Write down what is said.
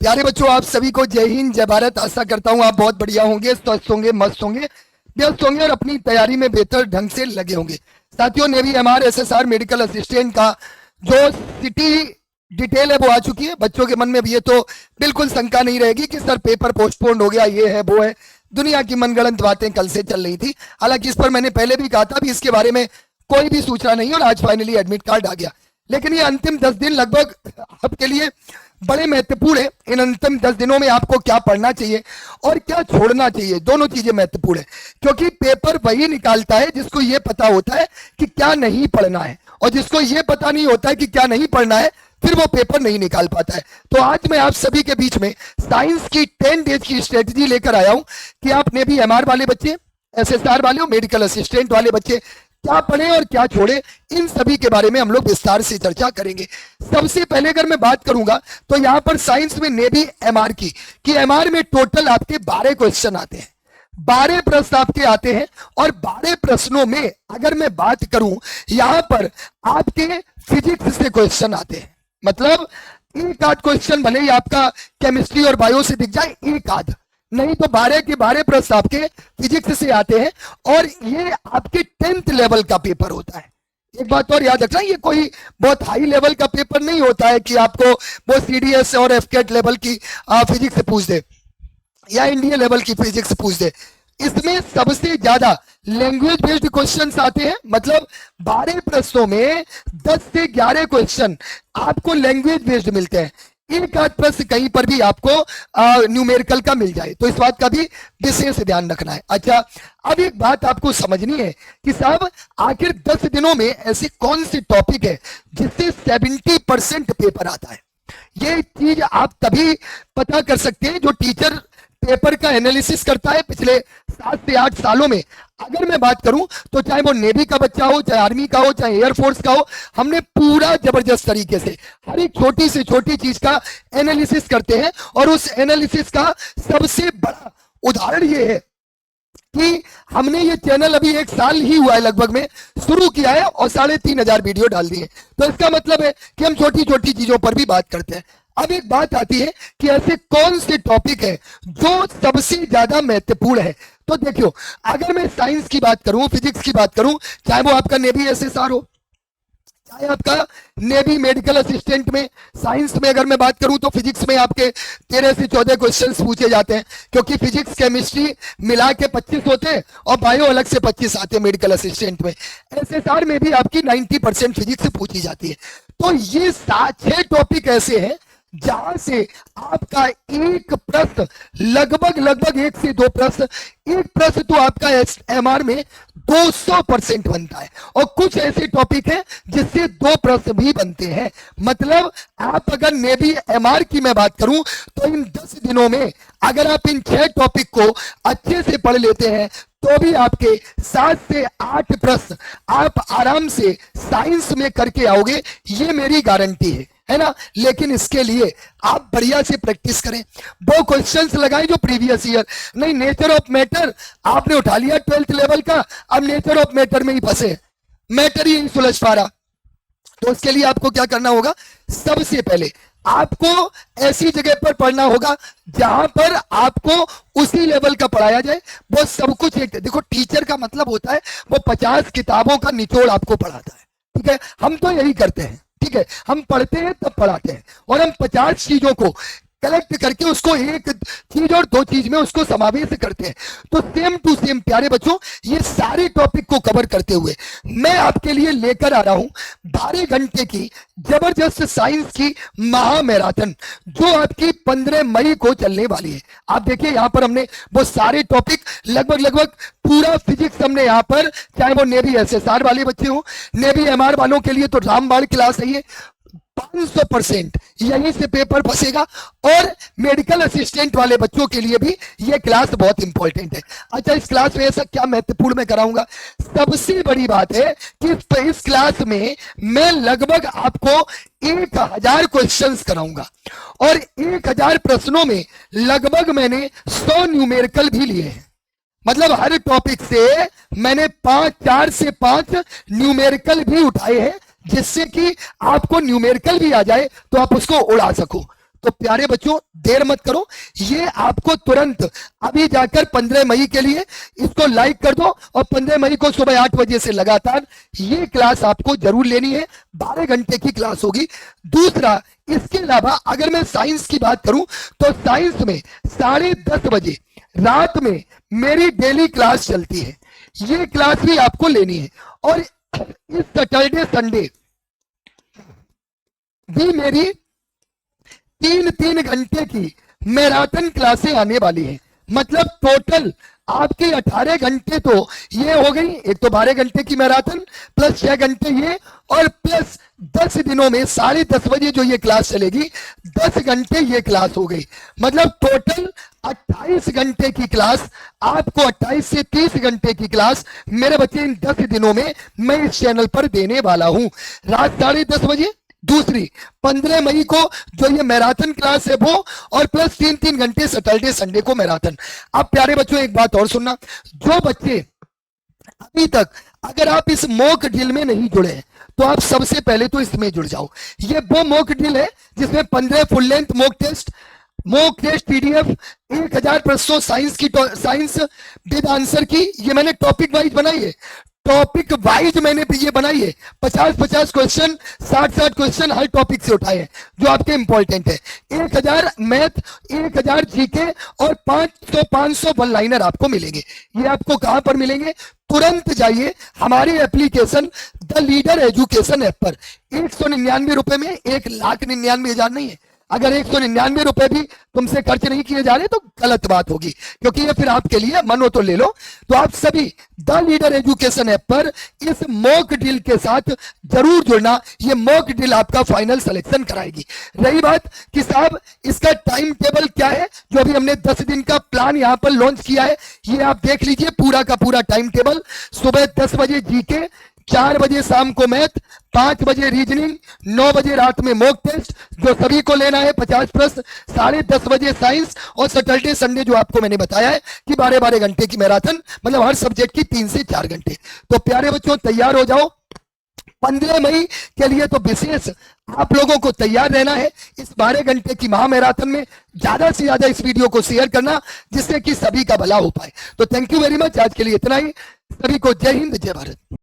प्यारे बच्चों, आप सभी को जय हिंद जय भारत। आशा करता हूं आप बहुत बढ़िया होंगे, स्वस्थ होंगे, मस्त होंगे, व्यस्त होंगे और अपनी तैयारी में बेहतर ढंग से लगे होंगे। साथियों, navy MR SSR medical assistant का जो सिटी डिटेल है वो आ चुकी है। बच्चों के मन में भी ये तो बिल्कुल शंका नहीं रहेगी कि सर पेपर पोस्टपोन्ड हो गया, ये है वो है, दुनिया की मनगढ़ंत बातें कल से चल रही थी। हालांकि इस पर मैंने पहले भी कहा था, भी इसके बारे में कोई भी सूचना नहीं और आज फाइनली एडमिट कार्ड आ गया। लेकिन ये अंतिम 10 दिन लगभग आपके लिए बड़े महत्वपूर्ण है। इन अंतिम 10 दिनों में आपको क्या पढ़ना चाहिए और क्या छोड़ना चाहिए, दोनों चीजें महत्वपूर्ण है। क्योंकि पेपर वही निकालता है जिसको ये पता होता है कि क्या नहीं पढ़ना है, और जिसको ये पता नहीं होता है कि क्या नहीं पढ़ना है फिर वो पेपर नहीं निकाल पाता है। तो आज मैं आप सभी के बीच में साइंस की 10 डेज की स्ट्रेटजी लेकर आया हूं कि आप नेवी एमआर वाले बच्चे, एसएसआर वाले, मेडिकल असिस्टेंट वाले बच्चे क्या पढ़े और क्या छोड़े, इन सभी के बारे में हम लोग विस्तार से चर्चा करेंगे। सबसे पहले अगर मैं बात करूंगा तो यहां पर साइंस में नेवी एमआर की कि एमआर में टोटल आपके 12 क्वेश्चन आते हैं, 12 प्रश्न आपके आते हैं। और 12 प्रश्नों में अगर मैं बात करूं, यहां पर आपके फिजिक्स से क्वेश्चन आते हैं। मतलब एक आध क्वेश्चन भले ही आपका केमिस्ट्री और बायो से दिख जाए, एक आध नहीं तो 12 के 12 प्रश्न आपके फिजिक्स से आते हैं। और ये आपके 10th लेवल का पेपर होता है। एक बात और याद रखना, ये कोई बहुत हाई लेवल का पेपर नहीं होता है कि आपको वो सीडीएस और एफकेट लेवल की फिजिक्स पूछ दे या इंडिया लेवल की फिजिक्स पूछ दे। इसमें सबसे ज्यादा लैंग्वेज बेस्ड क्वेश्चन्स आते हैं। मतलब 12 प्रश्नों में 10 से 11 क्वेश्चन आपको लैंग्वेज बेस्ड मिलते हैं। एक आध प्रश्न कहीं पर भी आपको न्यूमेरिकल का मिल जाए, तो इस बात का भी विशेष ध्यान रखना है। अच्छा, अब एक बात आपको समझनी है कि साहब आखिर 10 दिनों में ऐसे कौन से टॉपिक है जिससे 70% पेपर आता है। ये चीज आप तभी पता कर सकते हैं जो टीचर पेपर का एनालिसिस करता है पिछले 7 से 8 सालों में। अगर मैं बात करूं तो चाहे वो नेवी का बच्चा हो, चाहे आर्मी का हो, चाहे एयरफोर्स का हो, हमने पूरा जबरदस्त तरीके से हर एक छोटी से छोटी चीज का एनालिसिस करते हैं। और उस एनालिसिस का सबसे बड़ा उदाहरण ये है कि हमने ये चैनल अभी 1 साल ही हुआ है लगभग में शुरू किया है और 3500 वीडियो डाल दिए। तो इसका मतलब है कि हम छोटी छोटी चीजों पर भी बात करते हैं। अब एक बात आती है कि ऐसे कौन से टॉपिक है जो सबसे ज्यादा महत्वपूर्ण है। तो देखियो, अगर मैं साइंस की बात करूं, फिजिक्स की बात करूं, चाहे वो आपका नेवी एसएसआर हो, चाहे आपका नेवी मेडिकल असिस्टेंट में, साइंस में अगर मैं बात करूं तो फिजिक्स में आपके 13 से 14 क्वेश्चंस पूछे जाते हैं। क्योंकि फिजिक्स केमिस्ट्री मिला के 25 होते हैं और बायो अलग से 25 आते हैं मेडिकल असिस्टेंट में। एसएसआर में भी आपकी 90% फिजिक्स पूछी जाती है। तो ये 6 टॉपिक ऐसे हैं जहां से आपका एक प्रश्न लगभग 1 से 2 प्रश्न, एक प्रश्न तो आपका एमआर में 200% बनता है। और कुछ ऐसे टॉपिक हैं जिससे 2 प्रश्न भी बनते हैं। मतलब आप अगर नेवी एमआर की मैं बात करूं तो इन 10 दिनों में अगर आप इन 6 टॉपिक को अच्छे से पढ़ लेते हैं तो भी आपके 7 से 8 प्रश्न आप आराम से साइंस में करके आओगे, ये मेरी गारंटी है ना। लेकिन इसके लिए आप बढ़िया से प्रैक्टिस करें, वो क्वेश्चंस लगाएं जो प्रीवियस ईयर। नहीं, नेचर ऑफ मैटर आपने उठा लिया 12th लेवल का, अब नेचर ऑफ मैटर में ही फंसे, मैटर ही नहीं सुलझ पा रहा। तो उसके लिए आपको क्या करना होगा, सबसे पहले आपको ऐसी जगह पर पढ़ना होगा जहां पर आपको उसी लेवल का पढ़ाया जाए। वो सब कुछ एक, देखो टीचर का मतलब होता है वो 50 किताबों का निचोड़ आपको पढ़ाता है, ठीक है। हम तो यही करते हैं, ठीक है, हम पढ़ते हैं तब पढ़ाते हैं और हम 50 चीजों को कलेक्ट करके उसको एक चीज और 2 चीज में उसको समावेश करते हैं। तो सेम टू सेम प्यारे बच्चों, ये सारे टॉपिक को कवर करते हुए मैं आपके लिए लेकर आ रहा हूं 12 घंटे की जबरदस्त साइंस की महा मैराथन जो आपकी 15 मई को चलने वाली है। आप देखिए यहां पर हमने वो सारे टॉपिक लगभग पूरा फिजिक्स हमने यहां पर, चाहे वो नेवी एसएसआर वाले बच्चे हो, नेवी एमआर वालों के लिए तो रामबाण क्लास है ये, 500% यहीं से पेपर फंसेगा। और मेडिकल असिस्टेंट वाले बच्चों के लिए भी ये क्लास बहुत इंपॉर्टेंट है। अच्छा, इस क्लास में ऐसा क्या महत्वपूर्ण मैं कराऊंगा, सबसे बड़ी बात है कि इस क्लास में मैं लगभग आपको 1000 क्वेश्चंस कराऊंगा और 1000 प्रश्नों में लगभग मैंने 100 न्यूमेरिकल भी लिए हैं। मतलब हर टॉपिक से मैंने 4 से 5 न्यूमेरिकल भी उठाए हैं जिससे कि आपको न्यूमेरिकल भी आ जाए तो आप उसको उड़ा सको। तो प्यारे बच्चों देर मत करो, ये आपको तुरंत अभी जाकर 15 मई के लिए इसको लाइक कर दो और 15 मई को सुबह 8 बजे से लगातार ये क्लास आपको जरूर लेनी है। 12 घंटे की क्लास होगी। दूसरा, इसके अलावा अगर मैं साइंस की बात करूं तो साइंस में 10:30 बजे रात में मेरी डेली क्लास चलती है, ये क्लास भी आपको लेनी है। और इस सैटरडे संडे भी मेरी 3-3 घंटे की मैराथन क्लासें आने वाली हैं। मतलब टोटल आपके 18 घंटे तो ये हो गई, एक तो 12 घंटे की मैराथन प्लस 6 घंटे ये, और प्लस 10 दिनों में 10:30 बजे जो ये क्लास चलेगी 10 घंटे ये क्लास हो गई। मतलब टोटल 28 घंटे की क्लास आपको, 28 से 30 घंटे की क्लास मेरे बच्चे इन 10 दिनों में मैं इस चैनल पर देने वाला हूं, रात 10:30 बजे। दूसरी 15 मई को जो ये मैराथन क्लास है वो, और प्लस 3-3 घंटे सैटरडे संडे को मैराथन। अब प्यारे बच्चों एक बात और सुनना, जो बच्चे अभी तक अगर आप इस मॉक ड्रिल में नहीं जुड़े हैं तो आप सबसे पहले तो इसमें जुड़ जाओ। ये वो मॉक ड्रिल है जिसमें 15 full length mock test PDF 1000 प्रश्नों साइंस विद आंसर की, ये मैंने टॉपिक वाइज बनाई है। टॉपिक वाइज मैंने ये बनाई है, 50-50 क्वेश्चन, 60-60 क्वेश्चन हर टॉपिक से उठाए हैं जो आपके इंपॉर्टेंट है। 1000 मैथ, 1000 जीके और 500 वन लाइनर आपको मिलेंगे। ये आपको कहां पर मिलेंगे? तुरंत जाइए हमारी application the leader education app पर। 199 रुपए में 1,99,000 नहीं है। अगर 199 रुपए भी तुमसे खर्च नहीं किए जा रहे तो गलत बात होगी, क्योंकि ये फिर आपके लिए मन हो तो ले लो। तो आप सभी द लीडर एजुकेशन ऐप पर इस मॉक ड्रिल के साथ जरूर जुड़ना, ये मॉक ड्रिल आपका फाइनल सिलेक्शन कराएगी। रही बात कि साहब इसका टाइम टेबल क्या है, जो अभी हमने 10 दिन का प्लान यहाँ पर लॉन्च किया है, ये आप देख लीजिए पूरा का पूरा टाइम टेबल। सुबह 10 बजे जीके, 4 बजे शाम को मैथ, 5 बजे रीजनिंग, 9 बजे रात में मॉक टेस्ट जो सभी को लेना है 50 प्रश्न, 10:30 बजे साइंस, और सैटरडे संडे जो आपको मैंने बताया है कि 12-12 घंटे की मैराथन, मतलब हर सब्जेक्ट की 3 से 4 घंटे। तो प्यारे बच्चों तैयार हो जाओ, 15 मई के लिए तो विशेष आप लोगों को तैयार रहना है। इस 12 घंटे की महा मैराथन में ज्यादा से ज्यादा इस वीडियो को शेयर करना, जिससे कि सभी का भला हो पाए। तो थैंक यू वेरी मच, आज के लिए इतना ही। सभी को जय हिंद, जय भारत।